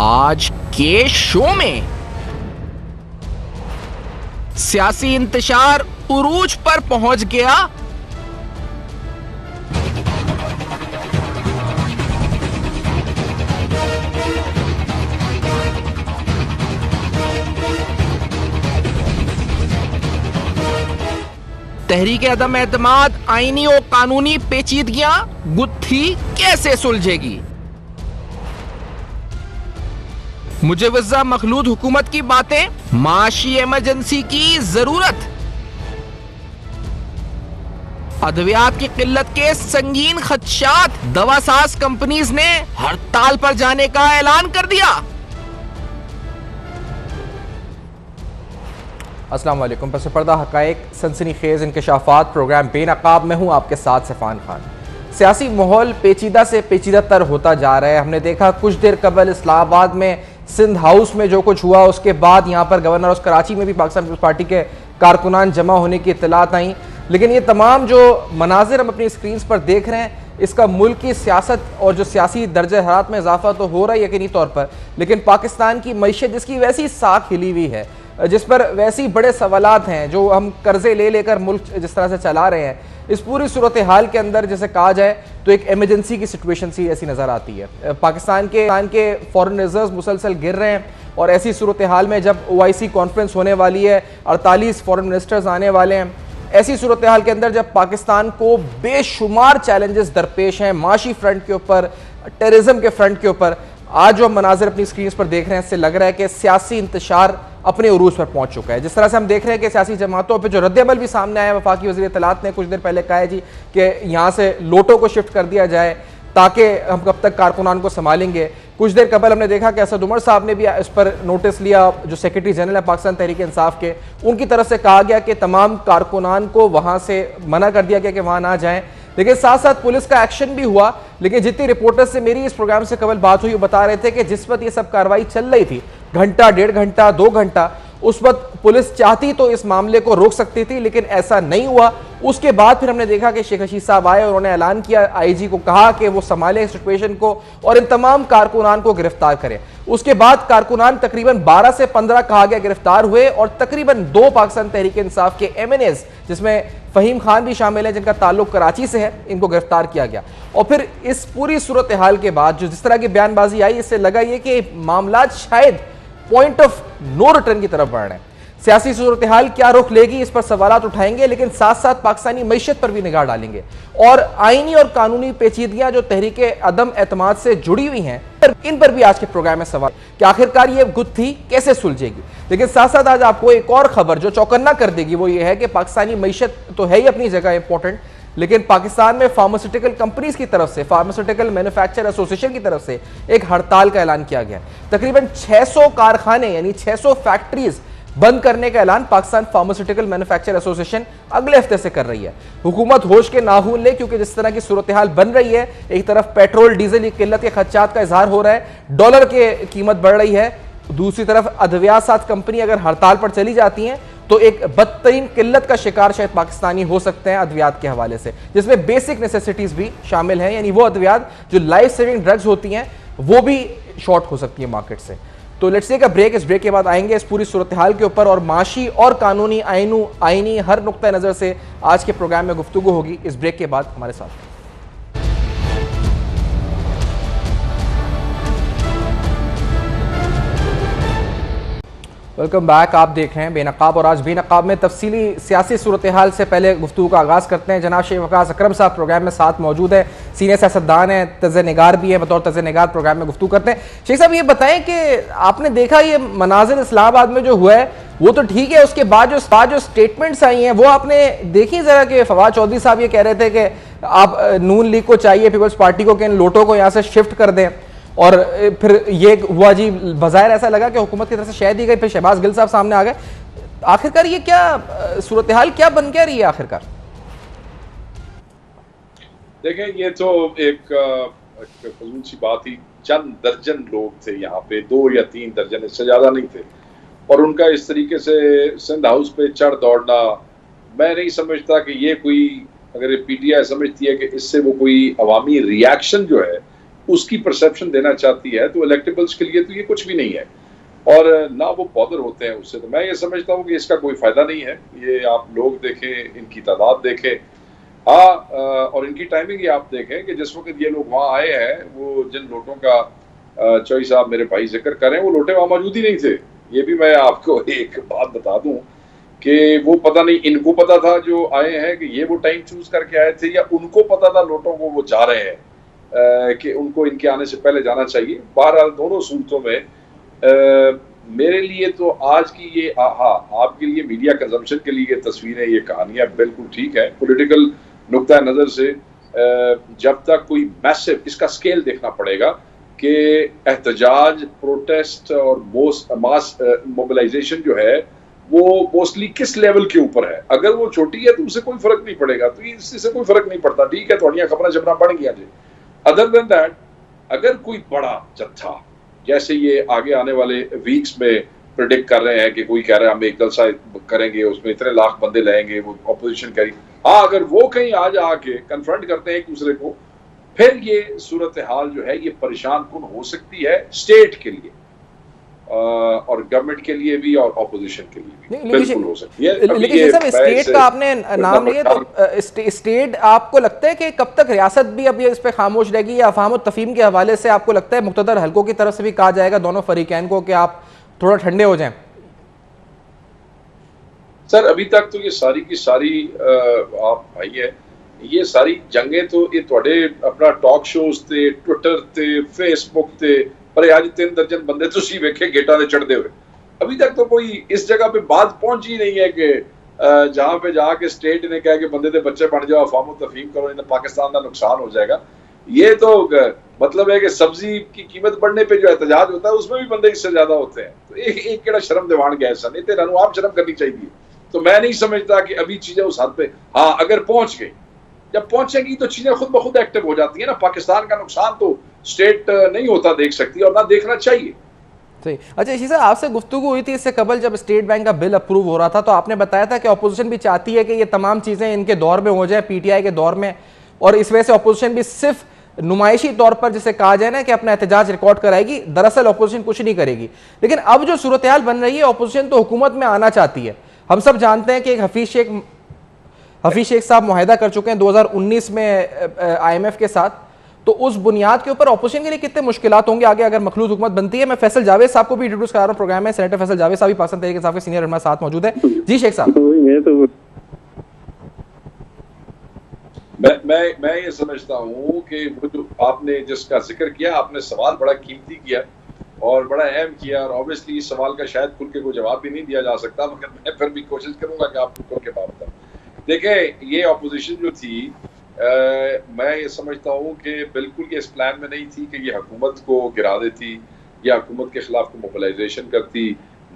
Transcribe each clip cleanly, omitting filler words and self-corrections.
आज के शो में सियासी इंतशार उरूज पर पहुंच गया। तहरीक अदम एतमाद आईनी और कानूनी पेचीदगियां गुत्थी कैसे सुलझेगी? मुजवजा मखलूद हुकूमत की बातें, माशी इमरजेंसी की जरूरत, अद्वियात की किल्लत के संगीन खदशात, दवासाज कंपनीज ने हड़ताल पर जाने का ऐलान कर दिया। अस्सलाम वालेकुम। पस पर्दा हकायक सनसनीखेज इंकशाफात प्रोग्राम बेनकाब में हूँ आपके साथ सफ़ान खान। सियासी माहौल पेचीदा से पेचीदा तर होता जा रहा है। हमने देखा कुछ देर कबल इस्लामाबाद में सिंध हाउस में जो कुछ हुआ, उसके बाद यहाँ पर गवर्नर हाउस कराची में भी पाकिस्तान पीपल्स पार्टी के कारकुनान जमा होने की इत्तलात आई। लेकिन ये तमाम जो मनाजिर हम अपनी स्क्रीन पर देख रहे हैं, इसका मुल्क की सियासत और जो सियासी दर्जे हरारत में इजाफा तो हो रहा है यकीनी तौर पर, लेकिन पाकिस्तान की मईशत जिसकी वैसी साख हिली हुई है, जिस पर वैसे ही बड़े सवालात हैं, जो हम कर्जे ले लेकर मुल्क जिस तरह से चला रहे हैं, इस पूरी सूरत हाल के अंदर जैसे कहा जाए तो एक इमरजेंसी की सिचुएशन सी ऐसी नज़र आती है। पाकिस्तान के फॉरेन रिजर्व मुसलसल गिर रहे हैं और ऐसी सूरत हाल में जब OIC कॉन्फ्रेंस होने वाली है, 48 फॉरेन मिनिस्टर्स आने वाले हैं, ऐसी सूरत हाल के अंदर जब पाकिस्तान को बेशुमार चैलेंजेस दरपेश हैं माशी फ्रंट के ऊपर, टेररिज्म के फ्रंट के ऊपर, आज जो हम मनाजिर अपनी स्क्रीन पर देख रहे हैं, इससे लग रहा है कि सियासी इंतशार अपने उरूज पर पहुंच चुका है। जिस तरह से हम देख रहे हैं कि सियासी जमातों पर जो रद्द-ए-अमल भी सामने आया, वफाकी वज़ीर इत्तलात ने कुछ देर पहले कहा है जी कि यहाँ से लोटो को शिफ्ट कर दिया जाए ताकि हम कब तक कारकुनान को संभालेंगे। कुछ देर कबल हमने देखा कि असद उमर साहब ने भी इस पर नोटिस लिया, जो सेक्रेटरी जनरल है पाकिस्तान तहरीक इंसाफ के, उनकी तरफ से कहा गया कि तमाम कारकुनान को वहाँ से मना कर दिया गया कि वहाँ ना जाएँ। लेकिन साथ साथ पुलिस का एक्शन भी हुआ। लेकिन जितनी रिपोर्टर्स से मेरी इस प्रोग्राम से कबल बात हुई, वो बता रहे थे कि जिस वक्त ये सब कार्रवाई चल रही थी, घंटा, 1.5 घंटा, 2 घंटा, उस वक्त पुलिस चाहती तो इस मामले को रोक सकती थी, लेकिन ऐसा नहीं हुआ। उसके बाद फिर हमने देखा कि शेख रशीद साहब आए और उन्होंने ऐलान किया, IG को कहा कि वो संभाले सिचुएशन को और इन तमाम कारकुनान को गिरफ्तार करें। उसके बाद कारकुनान तकरीबन 12 से 15 कहा गया गिरफ्तार हुए और तकरीबन 2 पाकिस्तान तहरीक इंसाफ के MNAs, जिसमें फहीम खान भी शामिल है जिनका ताल्लुक कराची से है, इनको गिरफ्तार किया गया। और फिर इस पूरी सूरत हाल के बाद जो जिस तरह की बयानबाजी आई, इससे लगा ये कि मामला शायद पॉइंट ऑफ नो रिटर्न की तरफ बढ़ रहे हैं। सियासी सूरत हाल क्या रुख लेगी, इस पर सवालात उठाएंगे, लेकिन साथ साथ पाकिस्तानी मईशत पर भी निगाह डालेंगे और आईनी और कानूनी पेचीदगियां जो तहरीक अदम एतमाद से जुड़ी हुई हैं, इन पर भी आज के प्रोग्राम में सवाल कि आखिरकार ये गुत्थी कैसे सुलझेगी। लेकिन साथ साथ आज आपको एक और खबर जो चौकन्ना कर देगी, वो ये है कि पाकिस्तानी मईशत तो है ही अपनी जगह इंपॉर्टेंट, लेकिन पाकिस्तान में फार्मास्यूटिकल कंपनीज की तरफ से, फार्मास्यूटिकल मैन्युफैक्चर एसोसिएशन की तरफ से एक हड़ताल का ऐलान किया गया। तकरीबन 600 कारखाने यानी 600 फैक्ट्रीज बंद करने का ऐलान पाकिस्तान फार्मास्यूटिकल मैन्युफैक्चर एसोसिएशन अगले हफ्ते से कर रही है। हुकूमत होश के नाखून ले, क्योंकि जिस तरह की सूरत हाल बन रही है, एक तरफ पेट्रोल डीजल की किल्लत के खदशात का इजहार हो रहा है, डॉलर की कीमत बढ़ रही है, दूसरी तरफ अद्वियात कंपनी अगर हड़ताल पर चली जाती हैं तो एक बदतरीन किल्लत का शिकार शायद पाकिस्तानी हो सकते हैं अद्वियात के हवाले से, जिसमें बेसिक नेसेसिटीज भी शामिल हैं, यानी वो अद्वियात जो लाइफ सेविंग ड्रग्स होती हैं वो भी शॉर्ट हो सकती है मार्केट से। तो लेट्स टेक अ ब्रेक। इस ब्रेक के बाद आएंगे इस पूरी सूरत हाल के ऊपर और माशी और कानूनी आईनी हर नुक्ता नज़र से आज के प्रोग्राम में गुफ्तगू होगी। इस ब्रेक के बाद हमारे साथ वेलकम बैक। आप देख रहे हैं बेनकाब और आज बेनकाब में तफसीली सियासी सूरत हाल से पहले गुफ्तगू का आगाज़ करते हैं। जनाब शेख वकास अकरम साहब प्रोग्राम में साथ मौजूद है, सीनियर सियासतदान हैं, तज़-ए-निगार भी हैं, बतौर तज़-ए-निगार प्रोग्राम में गुफ्तगू करते हैं। शेख साहब ये बताएं कि आपने देखा ये मनाजिर इस्लामाबाद में जो हुआ है वो तो ठीक है, उसके बाद जो स्टेटमेंट्स आई हैं वो आपने देखी ज़रा कि फवाद चौधरी साहब ये कह रहे थे कि आप नून लीग को चाहिए, पीपल्स पार्टी को, कि इन लोटों को यहाँ से शिफ्ट कर दें, और फिर ये हुआ जी, बज़ाहिर ऐसा लगा कि हुकूमत की तरफ से शह दी गई, फिर शहबाज गिल साहब सामने आ गए। आखिरकार ये क्या सूरत हाल क्या बन क्या रही है आखिरकार? देखें, ये तो एक फजूल सी बात ही, चंद दर्जन लोग थे यहाँ पे, 2 या 3 दर्जन, इससे ज्यादा नहीं थे, और उनका इस तरीके से सिंध हाउस पे चढ़ दौड़ना, मैं नहीं समझता कि ये कोई, अगर PTI समझती है कि इससे वो कोई अवामी रिएक्शन जो है उसकी परसेप्शन देना चाहती है, तो इलेक्टेबल्स के लिए तो ये कुछ भी नहीं है और ना वो बॉदर होते हैं उससे। तो मैं ये समझता हूँ कि इसका कोई फायदा नहीं है। ये आप लोग देखें, इनकी तादाद देखें, और इनकी टाइमिंग ही आप देखें कि जिस वक्त ये लोग वहाँ आए हैं, वो जिन लोटों का चौई साहब मेरे भाई जिक्र करें, वो लोटे वहाँ मौजूद ही नहीं थे। ये भी मैं आपको एक बात बता दूं कि वो पता नहीं इनको पता था जो आए हैं कि ये वो टाइम चूज करके आए थे, या उनको पता था लोटों को वो जा रहे हैं कि उनको इनके आने से पहले जाना चाहिए। बहरहाल दोनों सूरतों में मेरे लिए तो आज की ये आपके लिए मीडिया कंजम्पशन के लिए ये तस्वीरें, ये कहानियां बिल्कुल ठीक है। पॉलिटिकल नुक्ता नज़र से जब तक कोई मैसिव, इसका स्केल देखना पड़ेगा कि एहतजाज, प्रोटेस्ट और मास मोबिलाइजेशन जो है वो मोस्टली किस लेवल के ऊपर है। अगर वो छोटी है तो उससे कोई फर्क नहीं पड़ेगा, तो इससे कोई फर्क नहीं पड़ता। ठीक है, थोड़ियां खबरें जबना बढ़ गया जी। अदर देन दैट, अगर कोई बड़ा जत्था, जैसे ये आगे आने वाले वीक्स में प्रेडिक्ट कर रहे हैं कि कोई कह रहा है हम एक जलसा करेंगे, उसमें इतने लाख बंदे लाएंगे, वो ऑपोजिशन करेगी, अगर वो कहीं आज आके कन्फ्रंट करते हैं एक दूसरे को, फिर ये सूरत हाल जो है ये परेशान कुन हो सकती है स्टेट के लिए और गवर्नमेंट के लिए भी और ऑपोजिशन के लिए भी बिल्कुल हो सकती है। लेकिन सर स्टेट का आपने नाम लिया, तो स्टेट आपको लगता है कि कब तक रियासत भी अब इस पे खामोश रहेगी, या अफहाम और तफहीम के हवाले से आपको लगता है मुक़्तदर हलकों की तरफ से भी कहा जाएगा दोनों फरीकैन को कि आप थोड़ा ठंडे हो जाएं? सर अभी तक तो ये सारी की सारी आप भाई है, ये सारी जंगें तो ये थोड़े अपना टॉक शोज थे, ट्विटर थे, फेसबुक थे, पर आज 3 दर्जन बंदे तुसी वेखे गेटा दे चढ़ते हुए। अभी तक तो कोई इस जगह पे बात पहुंची नहीं है कि जहां पे जाके स्टेट ने कहा कि बंदे दे बच्चे बन जाओ, अफवाम तफहीम करो, इन पाकिस्तान का नुकसान हो जाएगा। ये तो मतलब है कि सब्जी की कीमत बढ़ने पे जो एहतजाज होता है उसमें भी बंदे इससे ज्यादा होते हैं। तो एक केड़ा शर्म दिवान गया ऐसा नहीं, तेरा आप शर्म करनी चाहिए। तो मैं नहीं समझता कि अभी चीजें उस हद पे, हाँ अगर पहुंच गई, जब पहुंचेगी तो चीजें खुद ब खुद एक्टिव हो जाती है ना। पाकिस्तान का नुकसान तो स्टेट नहीं होता देख सकती और ना देखना चाहिए। सही। अच्छा इसी से आपसे गुफ्तगू हुई थी इससे कबल, जब स्टेट बैंक का बिल अप्रूव हो रहा था, तो आपने बताया था कि अपोजिशन भी चाहती है कि ये तमाम चीजें इनके दौर में हो जाए, पीटीआई के दौर में, और इस वजह से अपोजिशन भी सिर्फ नुमाइशी तौर पर जिसे कहा जाए ना कि अपना एहतजाज रिकॉर्ड कराएगी, दरअसल अपोजिशन कुछ नहीं करेगी। लेकिन अब जो सूरत हाल बन रही है, अपोजिशन तो हुकूमत में आना चाहती है। हम सब जानते हैं कि एक हफीज शेख साहब मुआहदा कर चुके हैं 2019 में IMF के साथ, तो उस बुनियाद के ऊपर अपोजिशन के लिए कितने मुश्किलात होंगे आगे अगर मखलूत हुकूमत बनती है। मैं फैसल जावेद साहब को भी इंट्रोड्यूस करा रहा हूं प्रोग्राम में। सेनेटर फैसल जावेद साहब भी पाकिस्तान तहरीक इंसाफ के सीनियर रहनुमा साथ मौजूद है। जी शेख साहब। मैं ये समझता हूँ कि वो जो आपने जिसका जिक्र किया, आपने सवाल बड़ा कीमती किया और बड़ा अहम किया, और ऑब्वियसली इस सवाल का शायद खुल के कोई जवाब भी नहीं दिया जा सकता, मगर मैं फिर भी कोशिश करूंगा कि आपको खुल के जवाब दूं। देखें, ये ऑपोजिशन जो थी, मैं ये समझता हूँ कि बिल्कुल ये इस प्लान में नहीं थी कि ये हुकूमत को गिरा देती या हुकूमत के खिलाफ मोबिलाइजेशन करती।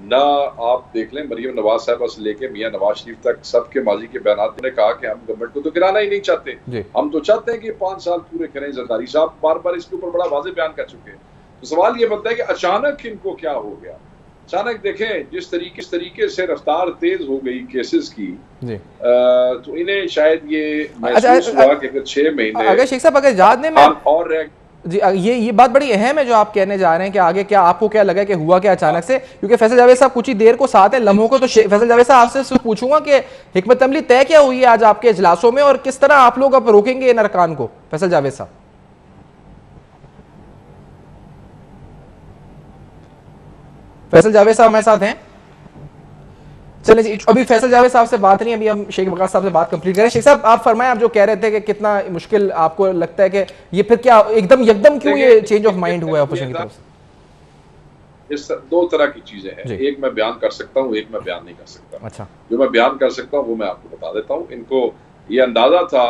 ना आप देख लें, मरीम नवाज साहबा से लेके मियां नवाज शरीफ तक सबके माजी के बयान ने कहा कि हम गवर्नमेंट को तो गिराना ही नहीं चाहते, हम तो चाहते हैं कि 5 साल पूरे करें। जरदारी साहब बार बार इसके ऊपर बड़ा वाज़ेह बयान कर चुके हैं। तो सवाल ये बनता है कि अचानक इनको क्या हो गया। अचानक देखें जिस तरीके से रफ्तार तेज हो गई केसेस की, तो इन्हें शायद ये महसूस हुआ कि अगर 6 महीने, अगर शेख साहब अगर याद नहीं, और जी ये बात बड़ी अहम है जो आप कहने जा रहे हैं कि आगे क्या आपको क्या लगा कि हुआ क्या अचानक से, क्योंकि फैसल जावेद साहब कुछ ही देर को साथ हैं लम्हों को, तो फैसल जावेद साहब आपसे पूछूंगा कि हिकमत अमली तय क्या हुई है आज आपके इजलासों में और किस तरह आप लोग अब रोकेंगे इन अरकान को। फैसल जावेद साहब। फैसल जावेद साहब हमारे साथ हैं? चलिए जी, अभी फैसल जावेद साहब से बात नहीं, अभी हम शेख वकास साहब से बात कंप्लीट करें। शेख साहब आप फरमाएं, आप जो कह रहे थे कि कितना मुश्किल आपको लगता है कि ये फिर क्या एकदम क्यों ये चेंज ऑफ माइंड हुआ है अपोजिशन की तरफ से? इस 2 तरह की चीजें हैं, एक मैं बयान कर सकता हूँ, एक मैं बयान नहीं कर सकता। अच्छा, जो मैं बयान कर सकता हूँ वो मैं आपको बता देता हूँ। इनको ये अंदाजा था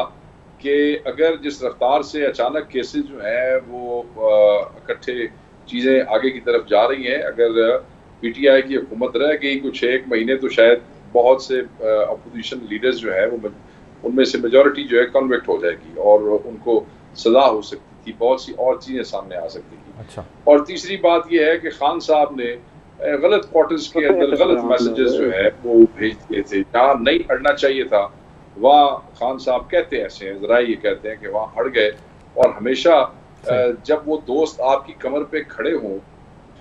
कि अगर जिस रफ्तार से अचानक केसेस जो है वो इकट्ठे चीजें आगे की तरफ जा रही हैं, अगर पीटीआई की हुकूमत रह गई कुछ 1 महीने, तो शायद बहुत से अपोजिशन लीडर्स जो है वो उनमें से मेजॉरिटी जो है कन्विक्ट हो जाएगी और उनको सजा हो सकती थी, बहुत सी और चीजें सामने आ सकती थी। अच्छा। और तीसरी बात यह है कि खान साहब ने गलत क्वार्टर्स के अंदर गलत मैसेजेस जो है वो भेज दिए थे। जहाँ नहीं अड़ना चाहिए था वहाँ खान साहब कहते ऐसे हैं, जरा ये कहते हैं कि वहाँ अड़ गए, और हमेशा जब वो दोस्त आपकी कमर पे खड़े हों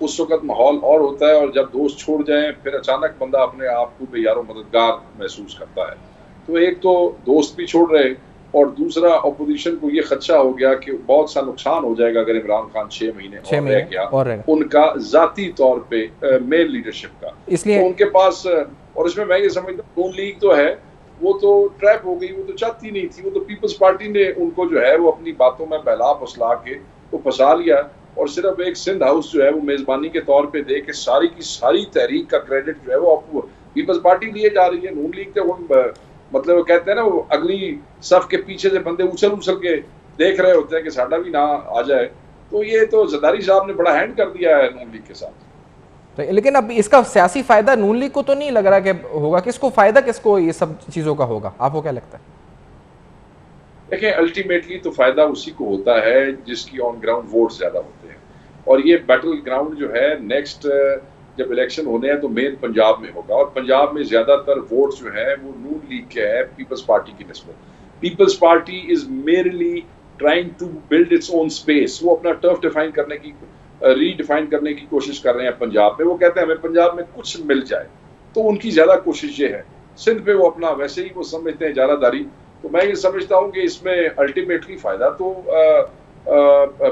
उस वक्त माहौल और होता है, और जब दोस्त छोड़ जाएं फिर अचानक बंदा अपने आप को बेयारो मददगार महसूस करता है। तो एक तो दोस्त भी छोड़ रहे, और दूसरा अपोजिशन को ये खदशा हो गया कि बहुत सा नुकसान हो जाएगा अगर इमरान खान 6 महीने और रह गया उनका जाती तौर पे मेन लीडरशिप का। इसलिए तो उनके पास, और इसमें मैं ये समझता हूँ नून लीग तो है वो तो ट्रैप हो गई, वो तो चाहती नहीं थी, वो तो पीपल्स पार्टी ने उनको जो है वो अपनी बातों में बहला फुसला के तो फंसा लिया, और सिर्फ एक सिंध हाउस जो है वो मेजबानी के तौर पे दे के सारी की सारी तहरीक का क्रेडिट जो है वो पीपल्स पार्टी लिए जा रही है। नून लीग तो मतलब वो कहते हैं ना, वो अगली सफ के पीछे से बंदे उछल के देख रहे होते हैं कि साडा भी ना आ जाए। तो ये तो जरदारी साहब ने बड़ा हैंड कर दिया है नून लीग के साथ। तो लेकिन अब इसका सियासी फायदा नून लीग को तो नहीं लग रहा कि होगा, किसको फायदा, किसको ये सब चीजों का होगा, आपको क्या लगता है? देखिए अल्टीमेटली तो फायदा उसी को होता है जिसकी ऑन ग्राउंड वोट ज्यादा होते हैं, और ये बैटल ग्राउंड जो है नेक्स्ट जब इलेक्शन होने हैं तो मेन पंजाब में होगा, और पंजाब में ज्यादातर वोट जो है वो नून लीग के है पीपल्स पार्टी की निस्बत। People's Party is merely trying to build its own space, वो अपना टर्फ डिफाइन करने की रीडिफाइन करने की कोशिश कर रहे हैं पंजाब में। वो कहते हैं हमें पंजाब में कुछ मिल जाए, तो उनकी ज्यादा कोशिश ये है। सिंध पे वो अपना वैसे ही वो समझते हैं इजारादारी। तो मैं ये समझता हूँ कि इसमें अल्टीमेटली फायदा तो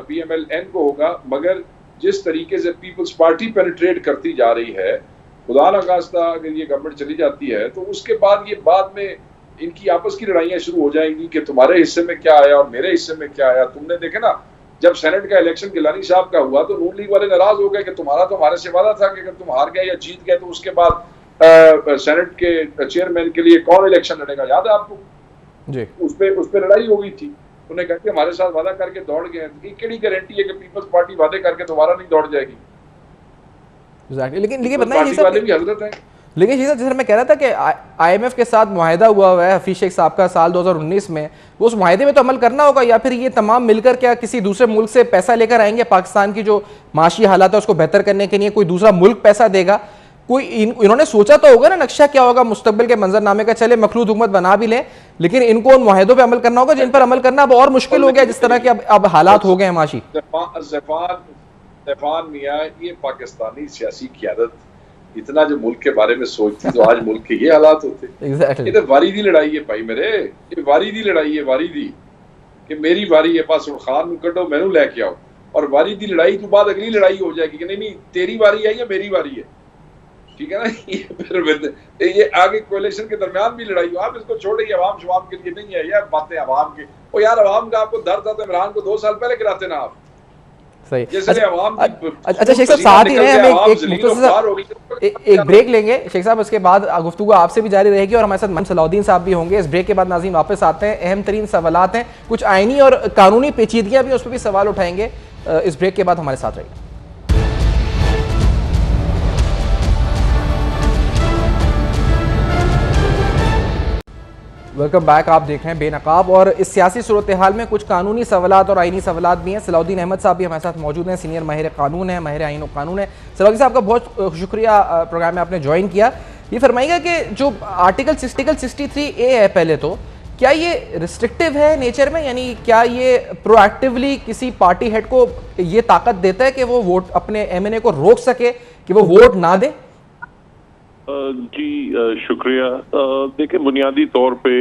PMLN को होगा, मगर जिस तरीके से पीपल्स पार्टी पेनिट्रेट करती जा रही है, खुदा न खास्ता अगर ये गवर्नमेंट चली जाती है तो उसके बाद ये बाद में इनकी आपस की लड़ाइयां शुरू हो जाएंगी कि तुम्हारे हिस्से में क्या आया और मेरे हिस्से में क्या आया। तुमने देखे ना जब सेनेट का इलेक्शन गिलानी साहब का हुआ तो नून लीग वाले नाराज हो गए कि तुम्हारा तो हमारे से वादा था कि अगर तुम हार गए या जीत गए तो उसके बाद सेनेट के चेयरमैन के लिए कौन इलेक्शन लड़ेगा, याद है आपको जी? उस पर लड़ाई हो गई थी। उन्हें कहते हमारे साथ वादा करके दौड़ गए, केड़ी गारंटी है कि पीपल्स पार्टी वादे करके दोबारा नहीं दौड़ जाएगी? लेकिन लेकिन जैसे मैं कह रहा था कि IMF के साथ मुआहिदा हुआ है हफीज शेख साहब का साल 2019 में, वो उस मुआहिदे में तो अमल करना होगा, या फिर ये तमाम मिलकर क्या किसी दूसरे मुल्क से पैसा लेकर आएंगे? पाकिस्तान की जो माशी हालात है उसको बेहतर करने के लिए कोई दूसरा मुल्क पैसा देगा? कोई इन्होंने सोचा तो होगा ना नक्शा क्या होगा मुस्तकबिल के मंजरनामे का, चले मखलूद हुकूमत बना भी लें, लेकिन इनको उन मुआहिदों पे अमल करना होगा जिन पर अमल करना अब और मुश्किल हो गया, जिस तरह के अब हालात हो गए हैं माशी। ज़फ़ान मियां, ये पाकिस्तानी सियासी क़यादत इतना जो मुल्क के बारे में सोचती तो आज मुल्क के ये हालात होते। ये तो वारीदी लड़ाई है भाई मेरे, ये वारीदी लड़ाई है, वारीदी कि मेरी वारी है बस खान नूं कड्डो मैनू लैके आओ, और वारीदी लड़ाई तो बाद अगली लड़ाई हो जाएगी कि नहीं तेरी वारी है या मेरी वारी है, ठीक है ना? ये आगे कोalition के दरमियान भी लड़ाई हो। आप इसको छोड़िए, अवाम शवाम के लिए नहीं है यह बातें अवाम के। ओ यार अवाम का आपको दर्द था तो इमरान को 2 साल पहले गिराते ना आप। सही। अच्छा शेख साहब साथ ही रहे, हम एक ब्रेक लेंगे शेख साहब, उसके बाद गुफ्तगू आपसे भी जारी रहेगी और हमारे साथ मन सलाउद्दीन साहब भी होंगे। इस ब्रेक के बाद नाज़रीन वापस आते हैं, अहम तरीन सवालात हैं, कुछ आईनी और कानूनी पेचीदगियां भी, उस पर भी सवाल उठाएंगे। इस ब्रेक के बाद हमारे साथ रहिए। Welcome back. आप देख रहे हैं बेनकाब, और इस सियासी सूरत हाल में कुछ कानूनी सवालात और आईनी सवालात भी हैं। सलाउद्दीन अहमद साहब भी हमारे साथ मौजूद हैं, सीनियर माहिर कानून है, माहिर आईन और कानून है। सलाउद्दीन साहब का बहुत शुक्रिया प्रोग्राम में आपने ज्वाइन किया। ये फरमाइएगा कि जो आर्टिकल 63A है, पहले तो क्या ये रिस्ट्रिक्टिव है नेचर में, यानी क्या ये प्रोएक्टिवली किसी पार्टी हेड को ये ताकत देता है कि वो वोट अपने MNA को रोक सके कि वो वोट ना दे? जी शुक्रिया। देखिए बुनियादी तौर पे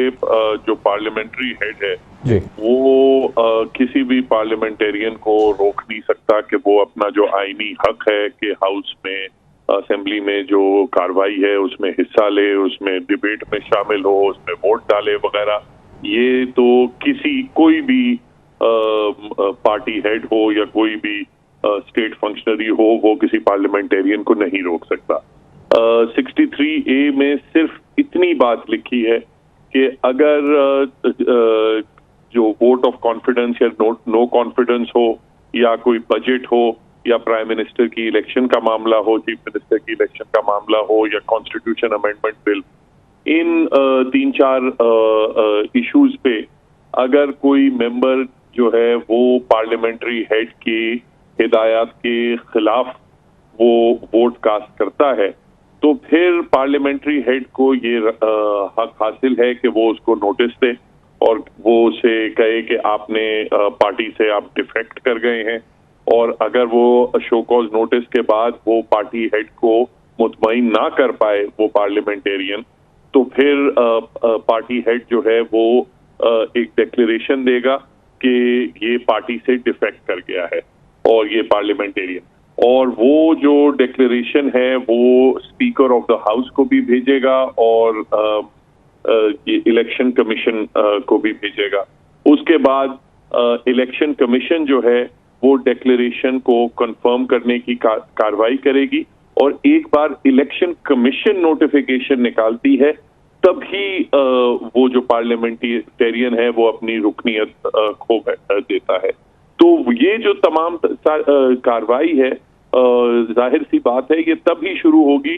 जो पार्लियामेंट्री हेड है जी, वो किसी भी पार्लियामेंटेरियन को रोक नहीं सकता कि वो अपना जो आईनी हक है कि हाउस में असेंबली में जो कार्रवाई है उसमें हिस्सा ले, उसमें डिबेट में शामिल हो, उसमें वोट डाले वगैरह। ये तो कोई भी पार्टी हेड हो या कोई भी स्टेट फंक्शनरी हो, वो किसी पार्लियामेंटेरियन को नहीं रोक सकता। 63A में सिर्फ इतनी बात लिखी है कि अगर जो वोट ऑफ कॉन्फिडेंस या नो कॉन्फिडेंस हो, या कोई बजट हो, या प्राइम मिनिस्टर की इलेक्शन का मामला हो, चीफ मिनिस्टर की इलेक्शन का मामला हो, या कॉन्स्टिट्यूशन अमेंडमेंट बिल, इन 3-4 इश्यूज पे अगर कोई मेंबर जो है वो पार्लियामेंट्री हेड की हिदायत के खिलाफ वो वोट कास्ट करता है, तो फिर पार्लियामेंट्री हेड को ये हक हासिल है कि वो उसको नोटिस दे और वो उसे कहे कि आपने पार्टी से आप डिफेक्ट कर गए हैं, और अगर वो शो कॉज नोटिस के बाद वो पार्टी हेड को मुतमईन ना कर पाए वो पार्लियामेंटेरियन, तो फिर पार्टी हेड जो है वो एक डिक्लेरेशन देगा कि ये पार्टी से डिफेक्ट कर गया है और ये पार्लियामेंटेरियन, और वो जो डिक्लेरेशन है वो स्पीकर ऑफ द हाउस को भी भेजेगा और ये इलेक्शन कमीशन को भी भेजेगा। उसके बाद इलेक्शन कमीशन जो है वो डिक्लेरेशन को कंफर्म करने की कार्रवाई करेगी, और एक बार इलेक्शन कमीशन नोटिफिकेशन निकालती है तभी वो जो पार्लियामेंटेरियन है वो अपनी रुकनीत खो देता है। तो ये जो तमाम कार्रवाई है, जाहिर सी बात है ये तभी शुरू होगी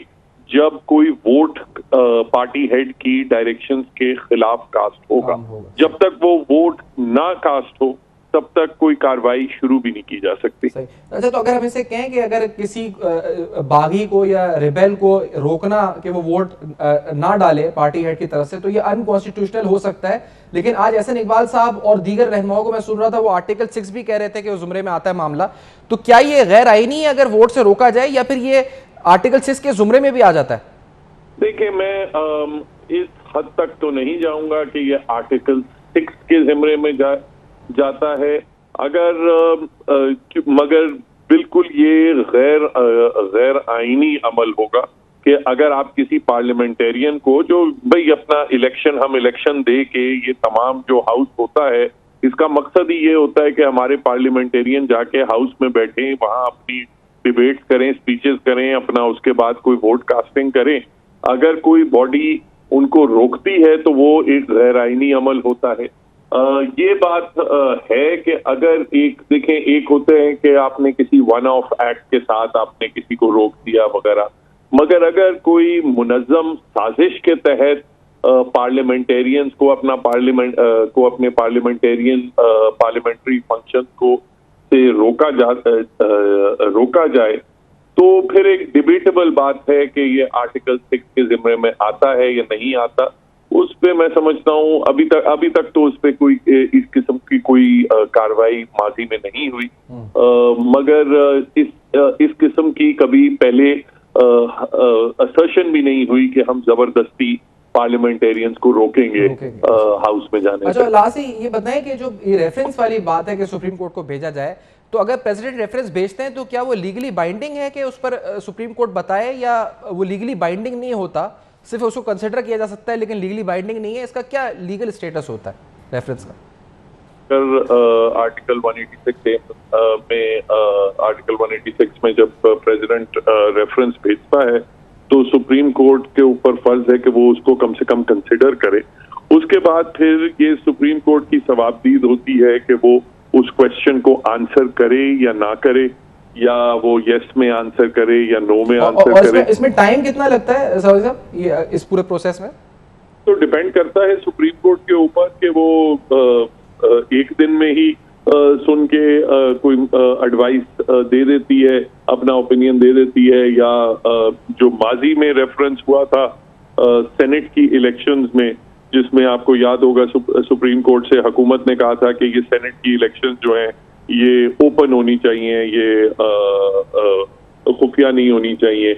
जब कोई वोट पार्टी हेड की डायरेक्शंस के खिलाफ कास्ट होगा। जब तक वो वोट ना कास्ट हो तब तक कोई कार्रवाई शुरू भी नहीं की जा सकती। अच्छा, तो अगर हम इसे कहें कि अगर किसी बागी को या रिबेल को रोकना कि वो वोट ना डाले पार्टी हेड की तरफ से, तो ये अनकॉन्स्टिट्यूशनल हो सकता है। लेकिन आज एहसन इकबाल साहब और दीगर रहनुमाओं को मैं सुन रहा था, वो आर्टिकल 6 भी कह रहे थे कि उस जुमरे में आता है मामला। तो क्या ये गैर आईनी है अगर वोट से रोका जाए, या फिर ये आर्टिकल 6 के जुमरे में भी आ जाता है? देखिए, मैं इस हद तक तो नहीं जाऊंगा कि ये आर्टिकल 6 के जुमरे में जाता है, मगर बिल्कुल ये गैर आईनी अमल होगा कि अगर आप किसी पार्लियामेंटेरियन को, जो भाई अपना हम इलेक्शन दे के ये तमाम जो हाउस होता है, इसका मकसद ही ये होता है कि हमारे पार्लियामेंटेरियन जाके हाउस में बैठें, वहां अपनी डिबेट करें, स्पीचेस करें अपना, उसके बाद कोई वोट कास्टिंग करें। अगर कोई बॉडी उनको रोकती है तो वो एक गैर आईनी अमल होता है। ये बात है कि अगर एक होते हैं कि आपने किसी वन ऑफ एक्ट के साथ आपने किसी को रोक दिया वगैरह, मगर अगर कोई मुनज़्ज़म साजिश के तहत पार्लियामेंटेरियंस को अपने पार्लियामेंट्री फंक्शन को से रोका जाए, तो फिर एक डिबेटेबल बात है कि ये आर्टिकल 6 के जिम्मे में आता है या नहीं आता। उस पे मैं समझता हूँ अभी तक तो उस पे कोई इस किस्म की कोई कार्रवाई माजी में नहीं हुई, मगर इस किस्म की कभी पहले असर्शन भी नहीं हुई कि हम जबरदस्ती पार्लियामेंटेरियंस को रोकेंगे हाउस में जाने। अच्छा, लासी ये बताएं कि जो ये रेफरेंस वाली बात है कि सुप्रीम कोर्ट को भेजा जाए, तो अगर प्रेसिडेंट रेफरेंस भेजते हैं तो क्या वो लीगली बाइंडिंग है कि उस पर सुप्रीम कोर्ट बताए, या वो लीगली बाइंडिंग नहीं होता, सिर्फ उसको कंसिडर किया जा सकता है लेकिन लीगली बाइंडिंग नहीं है? इसका क्या लीगल स्टेटस होता है रेफरेंस का? आर्टिकल 186 में जब प्रेसिडेंट रेफरेंस भेजता है तो सुप्रीम कोर्ट के ऊपर फर्ज है कि वो उसको कम से कम कंसिडर करे। उसके बाद फिर ये सुप्रीम कोर्ट की सवाबदीद होती है कि वो उस क्वेश्चन को आंसर करे या ना करे, या वो यस में आंसर करे या नो में आंसर करे। इसमें टाइम कितना लगता है साहब इस पूरे प्रोसेस में? तो डिपेंड करता है सुप्रीम कोर्ट के ऊपर कि वो एक दिन में ही सुन के कोई एडवाइस दे देती है, अपना ओपिनियन दे देती है, या जो माजी में रेफरेंस हुआ था सेनेट की इलेक्शंस में, जिसमें आपको याद होगा सुप्रीम कोर्ट से हुकूमत ने कहा था कि ये सेनेट की इलेक्शंस जो हैं ये ओपन होनी चाहिए, ये खुफिया नहीं होनी चाहिए,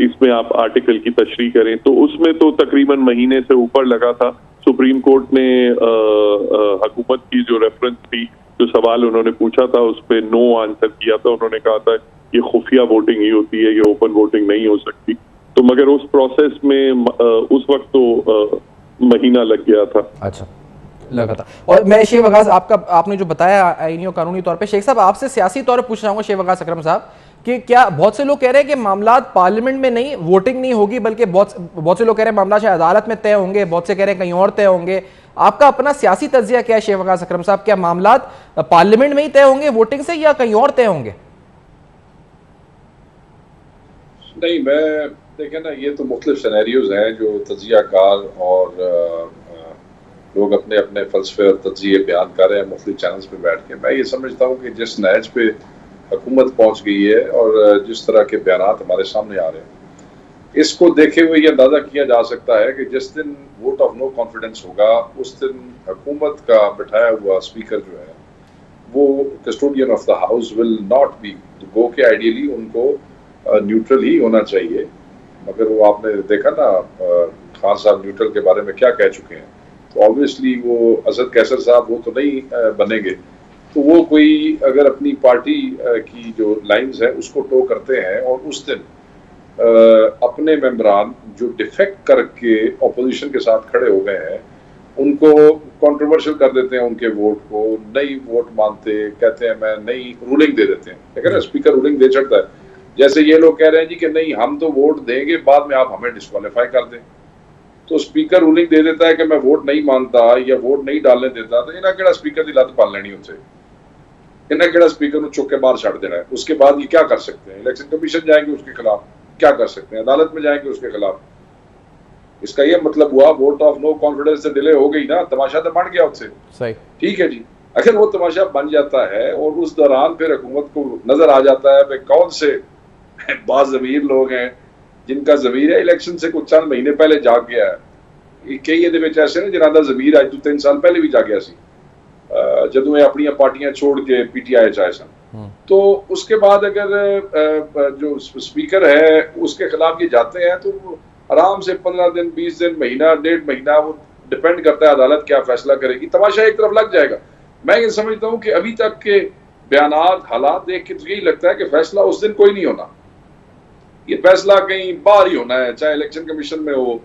इसमें आप आर्टिकल की तशरीह करें। तो उसमें तो तकरीबन महीने से ऊपर लगा था। सुप्रीम कोर्ट ने हुकूमत की जो रेफरेंस थी, जो सवाल उन्होंने पूछा था, उस पर नो आंसर किया था। उन्होंने कहा था ये खुफिया वोटिंग ही होती है, ये ओपन वोटिंग नहीं हो सकती। तो मगर उस प्रोसेस में उस वक्त तो महीना लग गया था। अच्छा, लगा था। और मैं शेख वगास आपने जो बताया आईनी और कानूनी तौर पे, शेख साहब आपसे सियासी तौर पे पूछ रहा हूँ शेख वगास अकरम साहब, कि क्या बहुत से लोग कह रहे हैं कि मामला पार्लियामेंट में नहीं, वोटिंग नहीं होगी, बल्कि बहुत से लोग कह रहे हैं मामला शायद अदालत में तय होंगे, बहुत से कह रहे हैं कहीं और तय होंगे। आपका अपना सियासी तज्जिया क्या है शेख वगास अकरम साहब? क्या मामला पार्लियामेंट में ही तय होंगे वोटिंग से, या कहीं और तय होंगे? नहीं, मैं देखें ना, ये तो मुख्तलिफ सिनेरियोज हैं जो तज्जियाकार और लोग अपने अपने फलसफे और तज्जिए बयान कर रहे हैं मुख्तलिफ चैनल्स पे बैठ के। मैं ये समझता हूँ कि जिस नहज पे हुकूमत पहुँच गई है और जिस तरह के बयान हमारे सामने आ रहे हैं, इसको देखे हुए ये अंदाजा किया जा सकता है कि जिस दिन वोट ऑफ नो कॉन्फिडेंस होगा उस दिन हुकूमत का बिठाया हुआ स्पीकर जो है वो custodian of the house will not be go के आइडियली उनको न्यूट्रल ही होना चाहिए, मगर वो आपने देखा ना खान साहब न्यूट्रल के बारे में क्या कह चुके हैं, तो ऑब्वियसली वो असद कैसर साहब वो तो नहीं बनेंगे, तो वो कोई अगर अपनी पार्टी की जो लाइंस है उसको टो करते हैं और उस दिन अपने मेंबरान जो डिफेक्ट करके ऑपोजिशन के साथ खड़े हो गए हैं उनको कंट्रोवर्शियल कर देते हैं, उनके वोट को नई वोट मानते, कहते हैं मैं नई रूलिंग दे देते हैं, ठीक है ना, स्पीकर रूलिंग दे सकता है। जैसे ये लोग कह रहे हैं जी कि नहीं हम तो वोट देंगे बाद में आप हमें डिस्क्वालीफाई कर दें, तो स्पीकर रूलिंग दे देता है कि मैं वोट नहीं मानता या वोट नहीं डालने देता, तो इन्हें केड़ा स्पीकर की लत पाल लेनी उनसे, इन्हें केड़ा स्पीकर को चुक के बाहर छड़ देना है। उसके बाद ये क्या कर सकते हैं, इलेक्शन कमीशन जाएंगे उसके खिलाफ, क्या कर सकते हैं, अदालत में जाएंगे उसके खिलाफ। इसका ये मतलब हुआ वोट ऑफ नो कॉन्फिडेंस से डिले हो गई ना, तमाशा तो बन गया उससे, सही ठीक है जी। अगर वो तमाशा बन जाता है और उस दौरान फिर हुकूमत को नजर आ जाता है भाई कौन से बाज़मीर लोग हैं जिनका ज़मीर है इलेक्शन से कुछ चंद महीने पहले जाग गया है, कई ये ऐसे ने जिन्हों का ज़मीर अज तो 3 साल पहले भी जागया सी जदों ये अपनी पार्टियां छोड़ के पीटीआई च आए सन, तो उसके बाद अगर जो स्पीकर है उसके खिलाफ ये जाते हैं तो आराम से 15 दिन 20 दिन महीना 1.5 महीना वो डिपेंड करता है अदालत क्या फैसला करेगी, तमाशा एक तरफ लग जाएगा। मैं ये समझता हूँ कि अभी तक के बयानात हालात देख के तो यही लगता है कि फैसला उस दिन कोई नहीं होना, ये फैसला कहीं बाहर ही होना है, चाहे इलेक्शन कमीशन में हो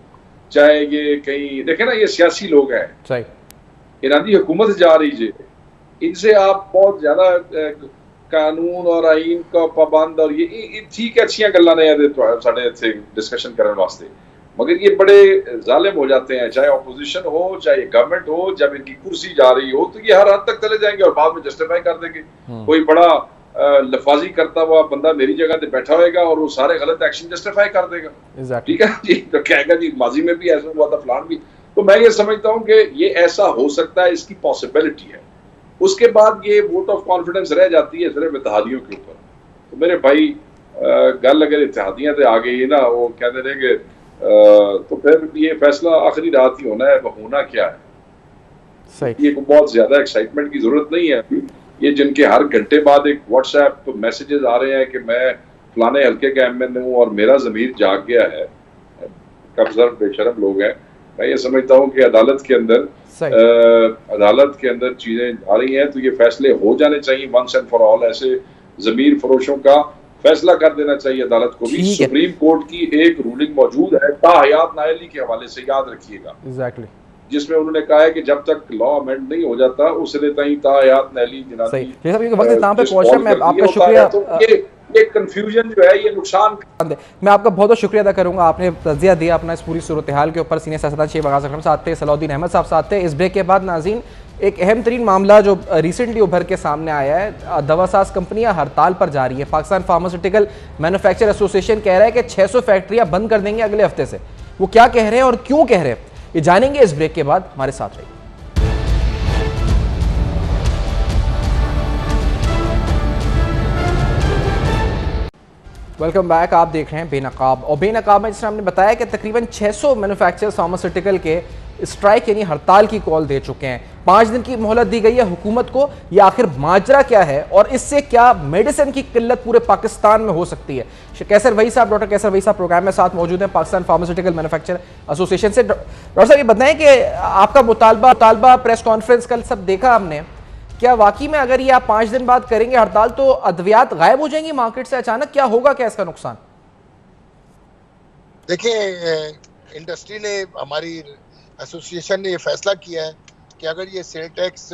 चाहे ये कहीं, देखे ना ये सियासी लोग हैं, इन्हों की हुकूमत जा रही है, इनसे आप बहुत ज्यादा कानून और आईन का पाबंद और ये ठीक है अच्छी गल्लां ने साडे इत्थे डिस्कशन करने वास्ते, मगर ये बड़े जालिम हो जाते हैं, चाहे ऑपोजिशन हो चाहे गवर्नमेंट हो, जब इनकी कुर्सी जा रही हो तो ये हर हद तक चले जाएंगे और बाद में जस्टिफाई कर देंगे। कोई बड़ा लफाजी करता हुआ बंदा मेरी जगह पे बैठा होएगा और वो सारे गलत एक्शन जस्टिफाई कर देगा, ठीक है जी, तो कहेगा जी माजी में भी ऐसा हुआ था फलान भी। तो मैं ये समझता हूँ कि ये ऐसा हो सकता है, इसकी पॉसिबिलिटी है। उसके बाद ये वोट ऑफ कॉन्फिडेंस रह जाती है सिर्फ इत्तेहादियों के ऊपर। तो मेरे भाई गल अगर इत्तेहादियां आ गई ना, वो कहते रहे कि तो फिर ये फैसला आखिरी रात ही होना है, होना क्या है सही। ये बहुत ज्यादा एक्साइटमेंट की जरूरत नहीं है अभी, ये जिनके हर घंटे बाद एक व्हाट्सएप मैसेजेस आ रहे हैं कि मैं फलाने हल्के का एमएन हूँ और मेरा जमीर जाग गया है, कब्ज़र बेशरम लोग हैं। मैं ये समझता हूँ कि अदालत के अंदर चीजें आ रही हैं तो ये फैसले हो जाने चाहिए वंस एंड फॉर ऑल। ऐसे जमीर फरोशों का फैसला कर देना चाहिए अदालत को भी। सुप्रीम कोर्ट की एक रूलिंग मौजूद है ताहयात नायली के हवाले से, याद रखिएगा, एग्जैक्टली, जिसमें उन्होंने कहा है कि जब तक लॉ अमेंड नहीं हो जाता उससे ताई ताहयात नायली जनाबी आपका शुक्रिया। तो ये कंफ्यूजन जो है ये नुकसान। मैं आपका बहुत बहुत शुक्रिया अदा करूंगा, आपने तज़िया दिया अपना इस पूरी सूरत हाल के ऊपर। सीनियर सियासतदान शेख बगास अकरम साहब थे, सलाउद्दीन अहमद साहब साथ थे। इस ब्रेक के बाद नाज़रीन एक अहम तरीन मामला जो रिसेंटली उभर के सामने आया है, दवासाज कंपनियां हड़ताल पर जा रही है। पाकिस्तान फार्मास्यूटिकल मैन्युफैक्चर एसोसिएशन कह रहा है कि 600 फैक्ट्रियां बंद कर देंगे अगले हफ्ते से। वो क्या कह रहे हैं और क्यों कह रहे हैं ये जानेंगे इस ब्रेक के बाद, हमारे साथ रहिए। वेलकम बैक, आप देख रहे हैं बेनकाब। और बेनकाब में जिसने हमने बताया कि तकरीबन 600 मैन्युफैक्चरर्स फार्मास्यूटिकल के स्ट्राइक यानी हड़ताल की कॉल दे चुके हैं। 5 दिन की मोहलत दी गई है हुकूमत को। ये आखिर माजरा क्या है और इससे क्या मेडिसिन की किल्लत पूरे पाकिस्तान में हो सकती है? कैसर वही साहब, डॉक्टर कैसर वही साहब प्रोग्राम में साथ मौजूद हैं पाकिस्तान फार्मास्यूटिकल मैन्युफैक्चर एसोसिएशन से। डॉक्टर साहब ये बताएं कि आपका मुतालबा प्रेस कॉन्फ्रेंस कल सब देखा हमने, क्या वाकई में अगर ये आप 5 दिन बाद करेंगे हड़ताल तो अद्वियात गायब हो जाएंगी मार्केट से अचानक? क्या होगा, क्या इसका नुकसान? देखिए, इंडस्ट्री ने, हमारी एसोसिएशन ने ये फैसला किया है कि अगर ये सेल टैक्स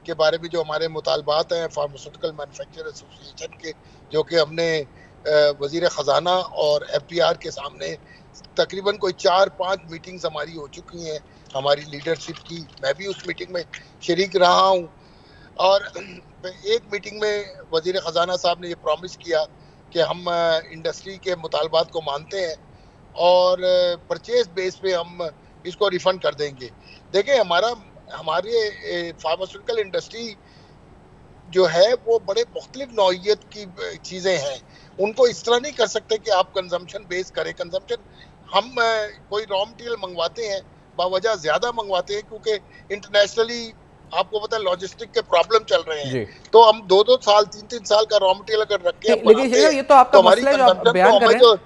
के बारे में जो हमारे मुतालबात हैं फार्मास्यूटिकल मैन्युफैक्चर एसोसिएशन के, जो कि हमने वज़ीर ख़जाना और FPR के सामने तकरीबन कोई 4-5 मीटिंग्स हमारी हो चुकी हैं हमारी लीडरशिप की। मैं भी उस मीटिंग में शरीक रहा हूँ और एक मीटिंग में वज़ीर ख़जाना साहब ने ये प्रॉमिस किया कि हम इंडस्ट्री के मुतालबात को मानते हैं और परचेज बेस पे हम इसको रिफ़ंड कर देंगे। देखिए, हमारे फार्मास्यूटिकल इंडस्ट्री जो है वो बड़े मुख्तलिफ नौइयत की चीज़ें हैं। उनको इस तरह नहीं कर सकते कि आप कंजम्पशन बेस करें। कंजम्पशन हम कोई रॉ मटेरियल मंगवाते हैं, बावजह ज्यादा मंगवाते हैं, क्योंकि इंटरनेशनली आपको पता है लॉजिस्टिक के प्रॉब्लम चल रहे हैं, तो हम 2-2 साल 3-3 साल का रॉ मटेरियल अगर रख के लेकिन ये तो आपका मसला है जो आप बयान कर रहे हैं,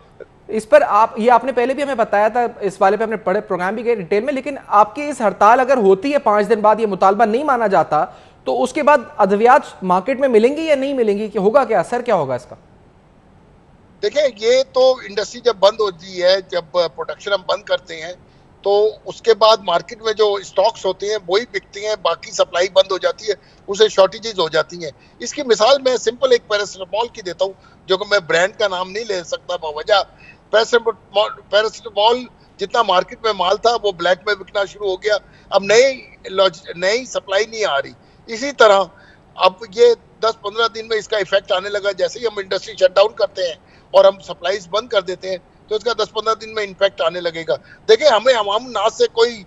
इस पर आप ये आपने पहले भी हमें बताया था, इस वाले पे हमने बड़े प्रोग्राम भी किए डिटेल में, लेकिन आपकी इस हड़ताल अगर होती है 5 दिन बाद, ये मुतालबा नहीं माना जाता, तो उसके बाद अद्वियात मार्केट में मिलेंगी या नहीं मिलेंगी, कि होगा क्या, असर क्या होगा इसका? देखिए, ये तो इंडस्ट्री जब बंद होती है, जब प्रोडक्शन हम बंद करते हैं, तो उसके बाद मार्केट में जो स्टॉक्स होते हैं वही बिकती हैं, बाकी सप्लाई बंद हो जाती है, उसे शॉर्टेजेस हो जाती हैं। इसकी मिसाल मैं सिंपल एक पैरासिटामोल की देता हूँ, जो कि मैं ब्रांड का नाम नहीं ले सकता बावजह। पैरासिटामोल जितना मार्केट में माल था वो ब्लैक में बिकना शुरू हो गया, अब नई सप्लाई नहीं आ रही। इसी तरह अब ये 10-15 दिन में इसका इफेक्ट आने लगा। जैसे ही हम इंडस्ट्री शट डाउन करते हैं और हम सप्लाईज बंद कर देते हैं, तो इसका 10-15 दिन में इम्पैक्ट आने लगेगा। देखिए, हमें अवाम नाज से कोई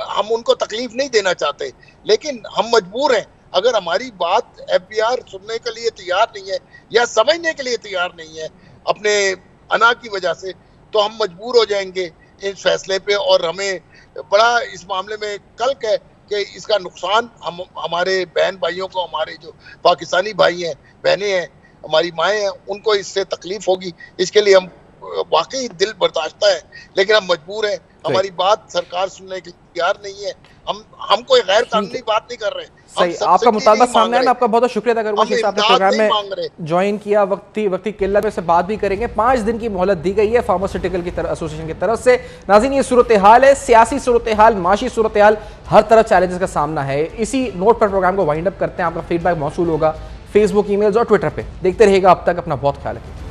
हम उनको तकलीफ नहीं देना चाहते, लेकिन हम मजबूर हैं। अगर हमारी बात FBR सुनने के लिए तैयार नहीं है या समझने के लिए तैयार नहीं है अपने अना की वजह से, तो हम मजबूर हो जाएंगे इस फैसले पे, और हमें बड़ा इस मामले में कल्क है कि इसका नुकसान हमारे बहन भाइयों को, हमारे जो पाकिस्तानी भाई हैं, बहनें हैं, हमारी माएँ हैं, उनको इससे तकलीफ होगी। इसके लिए हम वाकई दिल बर्दाश्त है, लेकिन हम मजबूर हैं। हमारी बात सरकार सुनने के तैयार नहीं है। हम कोई गैर कानूनी बात नहीं कर रहे। सही, आपका मुतालबा सामने है। मैं आपका बहुत बहुत शुक्रिया अदा करूंगा कि आपने प्रोग्राम में ज्वाइन किया। वक्ती किल्लत में से बात भी करेंगे। 5 दिन की मोहलत दी गई है फार्मास्यूटिकल की एसोसिएशन की तरफ से। नाज़रीन, ये सूरत हाल है, सियासी सूरत हाल, माशी सूरत हाल, हर तरफ चैलेंजेस का सामना है। इसी नोट पर प्रोग्राम को वाइंड अप करते हैं। आपका फीडबैक मौसूल होगा फेसबुक, ईमेल्स और ट्विटर पे। देखते रहिएगा। अब तक अपना बहुत ख्याल रखिए।